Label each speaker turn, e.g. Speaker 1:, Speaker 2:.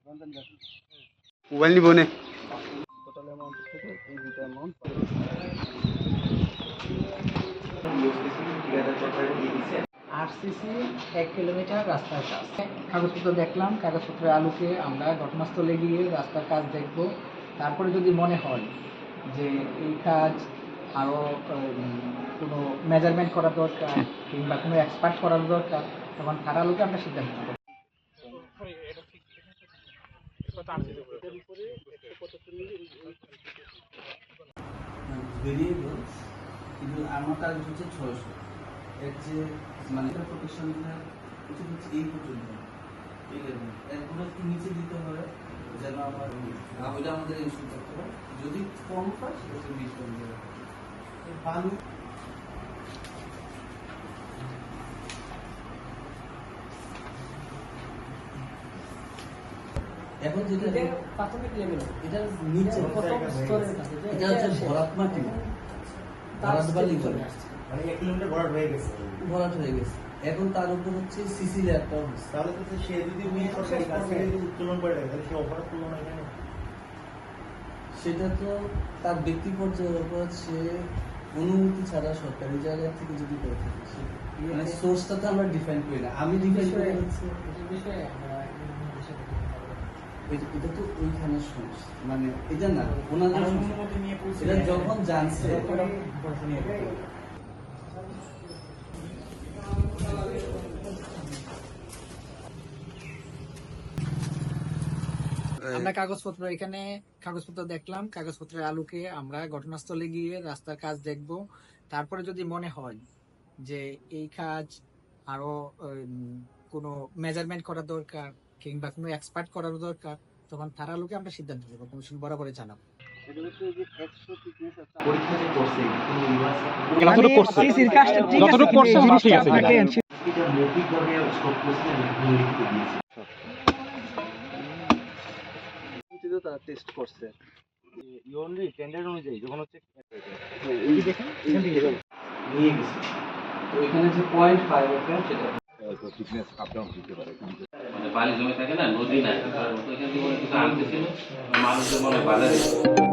Speaker 1: Mobile নিব নে
Speaker 2: total amount থেকে এই দুটো অ্যামাউন্ট
Speaker 3: আরসিসি 1 কিলোমিটার রাস্তার কাজ। কাগজপত্র দেখলাম, কাগজপত্রের আলোকে আমরা ঘটনাস্থলে গিয়ে রাস্তার কাজ দেখব। তারপরে যদি মনে হয় যে এই কাজ আরও কোনো মেজারমেন্ট করা দরকার কিংবা কোনো এক্সপার্ট করার দরকার, তখন তার আলোকে আমরা সিদ্ধান্ত নেব।
Speaker 2: ভেরিয়েবলস কিন্তু আমার কাজ হচ্ছে 600 এর যে মানে প্রোটেকশনটা এটা হচ্ছে এই পর্যন্ত, ঠিক আছে? এরপরে একটু নিচে দিতে হবে যেন আমার ওইটা আমাদের ইনস্টল করতে হবে। যদি কম হয় সেটা 20 কম দেবে পানি। এখন যেটা
Speaker 3: প্রাথমিক লেভেল,
Speaker 2: এটা নিচে এটা হচ্ছে ভরাট মাটি, ভরাট বালি করে
Speaker 4: মানে 1 কিলোমিটার ভরাট হয়ে গেছে।
Speaker 2: ভরাট হয়ে গেছে। এখন তার উপর হচ্ছে সিসি ল্যাবটা হচ্ছে,
Speaker 4: তাহলে তো সে যদি সরকারি কাজ থেকে যদি উত্তোলন করে দেয় তাহলে সে অপরাধ করলো না কেন?
Speaker 2: সেটা তো তার ব্যক্তি পর্যায়ের উপর সে অনুমতি ছাড়া সরকারি জায়গা থেকে যদি করে থাকে, মানে সোর্সটা তো আমরা ডিফাইন করি না। আমি ডিফাইন করে এটা তো ওইখানে সোর্স, মানে এটা না ওনাদের এটা যখন জানছে
Speaker 3: আমরা কাগজপত্র দেখলাম, কাগজপত্রের আলোকে আমরা ঘটনাস্থলে গিয়ে রাস্তার কাজ দেখব। তারপরে যদি মনে হয় যে এই কাজ আরো কোনো মেজারমেন্ট করা দরকার কিংবা কোনো এক্সপার্ট করার দরকার, তখন তার আলোকে আমরা সিদ্ধান্ত নেব, কমিশন বরাবরে জানাবো।
Speaker 4: তারা টেস্ট করছে ইউনলি টেন্ডার অনুযায়ী যখন হচ্ছে
Speaker 2: এই দেখেন নিয়ে গেছে ওইখানে যে 0.5 এফএম সেটা
Speaker 4: ফিটনেস আপ ডাউন দিতে পারে।
Speaker 5: মানে পানি জমে থাকে না, নদী না, ওইখান থেকে কিছু আনতেছিল মানুষের মনে বাধা দিচ্ছে।